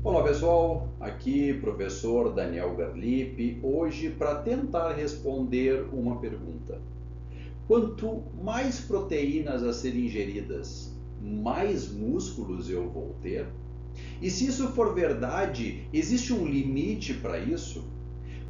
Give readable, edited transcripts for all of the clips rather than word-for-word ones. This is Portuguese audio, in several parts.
Olá pessoal, aqui professor Daniel Garlipe, hoje para tentar responder uma pergunta. Quanto mais proteínas a serem ingeridas, mais músculos eu vou ter? E se isso for verdade, existe um limite para isso?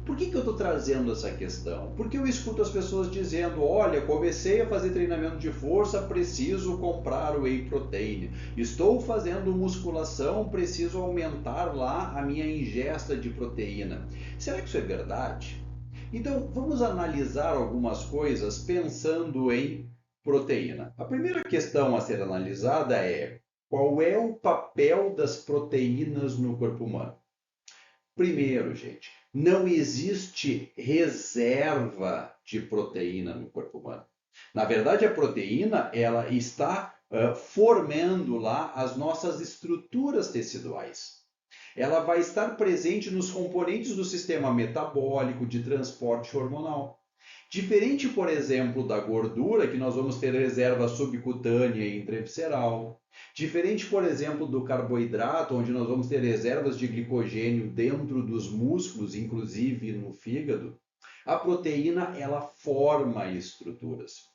Por que eu estou trazendo essa questão? Porque eu escuto as pessoas dizendo: olha, comecei a fazer treinamento de força, preciso comprar whey protein. Estou fazendo musculação, preciso aumentar lá a minha ingesta de proteína. Será que isso é verdade? Então, vamos analisar algumas coisas pensando em proteína. A primeira questão a ser analisada é: qual é o papel das proteínas no corpo humano? Primeiro, gente, não existe reserva de proteína no corpo humano. Na verdade, a proteína ela está formando lá as nossas estruturas teciduais. Ela vai estar presente nos componentes do sistema metabólico de transporte hormonal. Diferente, por exemplo, da gordura, que nós vamos ter reserva subcutânea e intravisceral. Diferente, por exemplo, do carboidrato, onde nós vamos ter reservas de glicogênio dentro dos músculos, inclusive no fígado. A proteína, ela forma estruturas.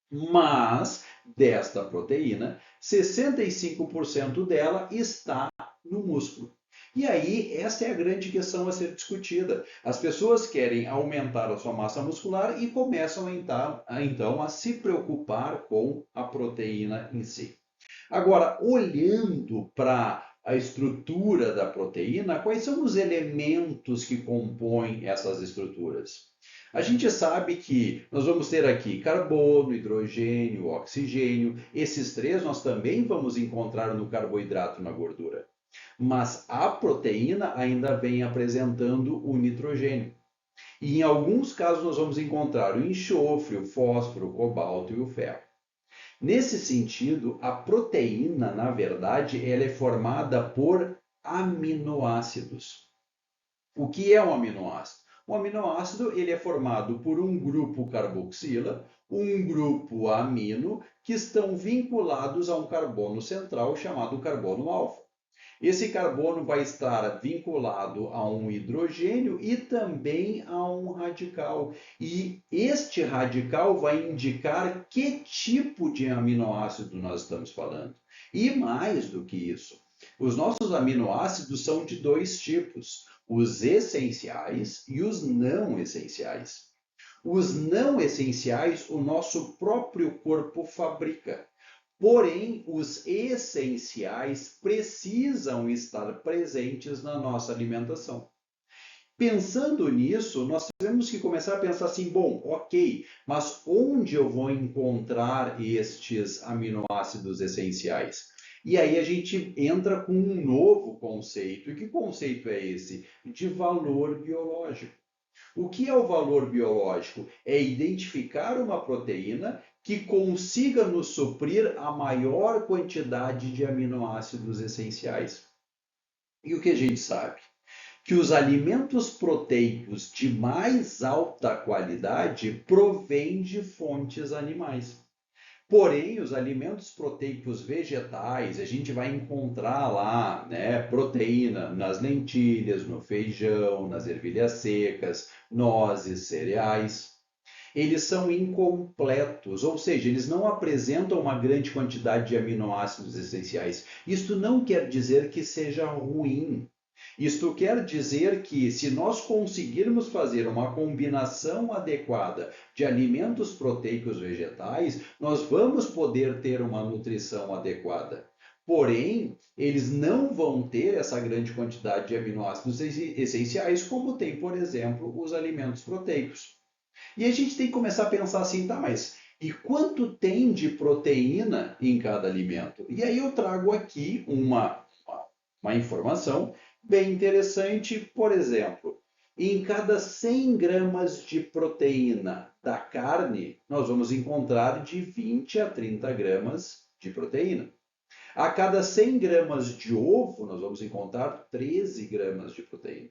Mas, desta proteína, 65% dela está no músculo. E aí, essa é a grande questão a ser discutida. As pessoas querem aumentar a sua massa muscular e começam então a se preocupar com a proteína em si. Agora, olhando para a estrutura da proteína, quais são os elementos que compõem essas estruturas? A gente sabe que nós vamos ter aqui carbono, hidrogênio, oxigênio. Esses três nós também vamos encontrar no carboidrato e na gordura. Mas a proteína ainda vem apresentando o nitrogênio. E em alguns casos nós vamos encontrar o enxofre, o fósforo, o cobalto e o ferro. Nesse sentido, a proteína, na verdade, ela é formada por aminoácidos. O que é um aminoácido? Um aminoácido ele é formado por um grupo carboxila, um grupo amino, que estão vinculados a um carbono central chamado carbono alfa. Esse carbono vai estar vinculado a um hidrogênio e também a um radical. E este radical vai indicar que tipo de aminoácido nós estamos falando. E mais do que isso, os nossos aminoácidos são de dois tipos: os essenciais e os não essenciais. Os não essenciais, o nosso próprio corpo fabrica. Porém, os essenciais precisam estar presentes na nossa alimentação. Pensando nisso, nós temos que começar a pensar assim: bom, ok, mas onde eu vou encontrar estes aminoácidos essenciais? E aí a gente entra com um novo conceito. E que conceito é esse? De valor biológico. O que é o valor biológico? É identificar uma proteína que consiga nos suprir a maior quantidade de aminoácidos essenciais. E o que a gente sabe? Que os alimentos proteicos de mais alta qualidade provêm de fontes animais. Porém, os alimentos proteicos vegetais, a gente vai encontrar lá, né, proteína nas lentilhas, no feijão, nas ervilhas secas, nozes, cereais. Eles são incompletos, ou seja, eles não apresentam uma grande quantidade de aminoácidos essenciais. Isto não quer dizer que seja ruim. Isto quer dizer que, se nós conseguirmos fazer uma combinação adequada de alimentos proteicos vegetais, nós vamos poder ter uma nutrição adequada. Porém, eles não vão ter essa grande quantidade de aminoácidos essenciais, como tem, por exemplo, os alimentos proteicos. E a gente tem que começar a pensar assim: tá, mas e quanto tem de proteína em cada alimento? E aí eu trago aqui uma informação bem interessante. Por exemplo, em cada 100 gramas de proteína da carne, nós vamos encontrar de 20 a 30 gramas de proteína. A cada 100 gramas de ovo, nós vamos encontrar 13 gramas de proteína.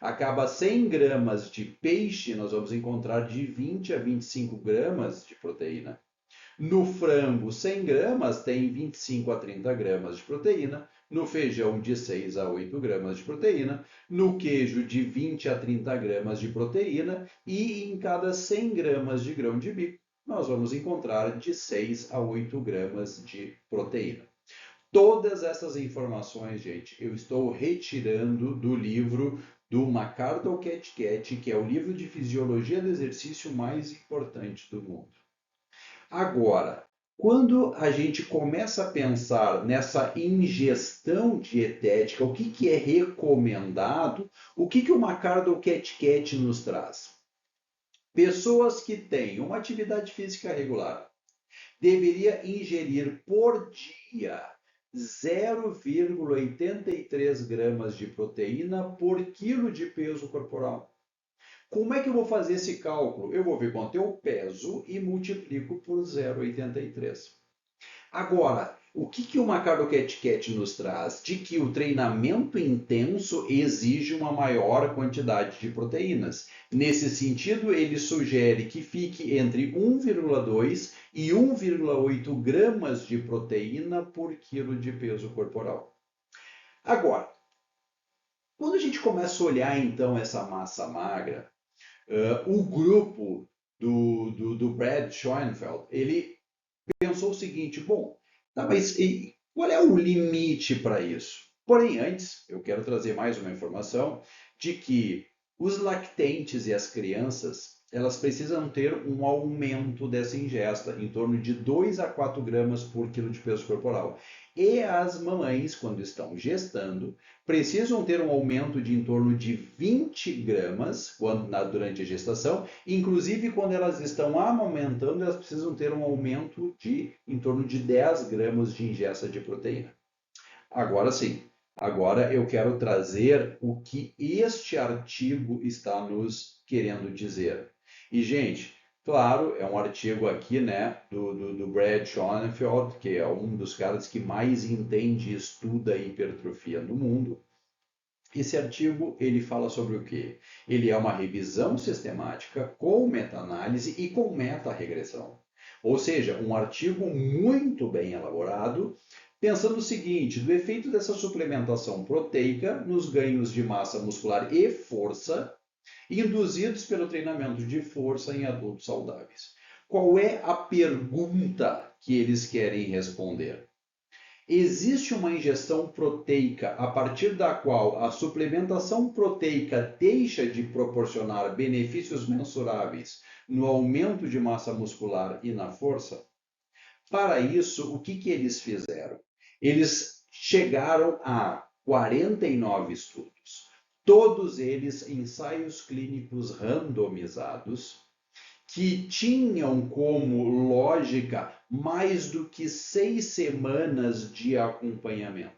A cada 100 gramas de peixe, nós vamos encontrar de 20 a 25 gramas de proteína. No frango, 100 gramas tem 25 a 30 gramas de proteína. no feijão de 6 a 8 gramas de proteína, no queijo de 20 a 30 gramas de proteína e em cada 100 gramas de grão de bico nós vamos encontrar de 6 a 8 gramas de proteína. Todas essas informações, gente, eu estou retirando do livro do McArdle Cathcart, que é o livro de fisiologia do exercício mais importante do mundo. Agora, quando a gente começa a pensar nessa ingestão dietética, o que é recomendado, o que o McArdle Cathcart nos traz? Pessoas que têm uma atividade física regular deveria ingerir por dia 0,83 gramas de proteína por quilo de peso corporal. Como é que eu vou fazer esse cálculo? Eu vou ver quanto eu peso e multiplico por 0,83. Agora, o que o McArdle Cathcart nos traz? De que o treinamento intenso exige uma maior quantidade de proteínas. Nesse sentido, ele sugere que fique entre 1,2 e 1,8 gramas de proteína por quilo de peso corporal. Agora, quando a gente começa a olhar então essa massa magra, o grupo do Brad Schoenfeld, ele pensou o seguinte, bom, tá, mas qual é o limite para isso? Porém, antes, eu quero trazer mais uma informação de que os lactentes e as crianças, elas precisam ter um aumento dessa ingesta, em torno de 2 a 4 gramas por quilo de peso corporal. E as mamães, quando estão gestando, precisam ter um aumento de em torno de 20 gramas durante a gestação. Inclusive, quando elas estão amamentando, elas precisam ter um aumento de em torno de 10 gramas de ingesta de proteína. Agora sim, agora eu quero trazer o que este artigo está nos querendo dizer. E, gente, claro, é um artigo aqui, né, do Brad Schoenfeld, que é um dos caras que mais entende e estuda hipertrofia no mundo. Esse artigo, ele fala sobre o quê? Ele é uma revisão sistemática com meta-análise e com meta-regressão. Ou seja, um artigo muito bem elaborado, pensando o seguinte, do efeito dessa suplementação proteica nos ganhos de massa muscular e força, induzidos pelo treinamento de força em adultos saudáveis. Qual é a pergunta que eles querem responder? Existe uma ingestão proteica a partir da qual a suplementação proteica deixa de proporcionar benefícios mensuráveis no aumento de massa muscular e na força? Para isso, o que eles fizeram? Eles chegaram a 49 estudos, todos eles ensaios clínicos randomizados, que tinham como lógica mais do que 6 semanas de acompanhamento.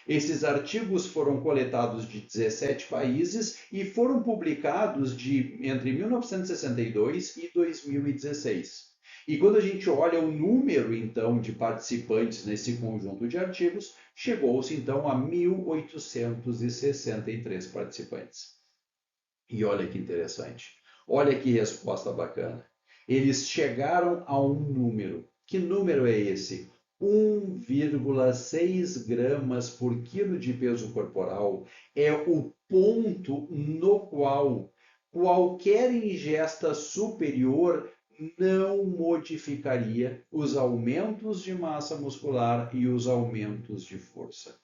Esses artigos foram coletados de 17 países e foram publicados entre 1962 e 2016. E quando a gente olha o número, então, de participantes nesse conjunto de artigos, chegou-se, então, a 1.863 participantes. E olha que interessante. Olha que resposta bacana. Eles chegaram a um número. Que número é esse? 1,6 gramas por quilo de peso corporal é o ponto no qual qualquer ingesta superior não modificaria os aumentos de massa muscular e os aumentos de força.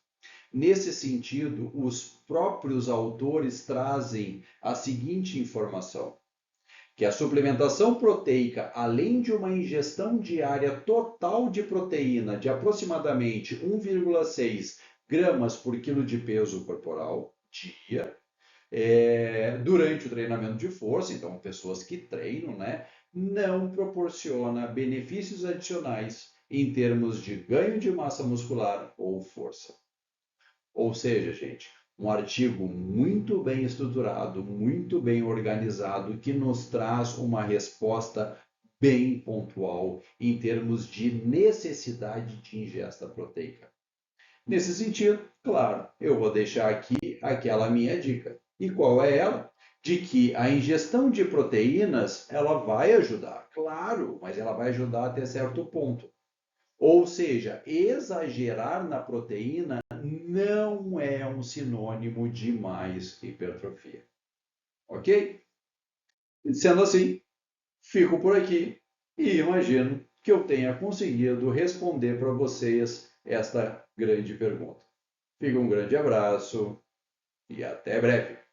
Nesse sentido, os próprios autores trazem a seguinte informação, que a suplementação proteica, além de uma ingestão diária total de proteína de aproximadamente 1,6 gramas por quilo de peso corporal dia, durante o treinamento de força, então pessoas que treinam, né, não proporciona benefícios adicionais em termos de ganho de massa muscular ou força. Ou seja, gente, um artigo muito bem estruturado, muito bem organizado, que nos traz uma resposta bem pontual em termos de necessidade de ingesta proteica. Nesse sentido, claro, eu vou deixar aqui aquela minha dica. E qual é ela? De que a ingestão de proteínas, ela vai ajudar, claro, mas ela vai ajudar até certo ponto. Ou seja, exagerar na proteína não é um sinônimo de mais hipertrofia. Ok? Sendo assim, fico por aqui e imagino que eu tenha conseguido responder para vocês esta grande pergunta. Fica um grande abraço e até breve.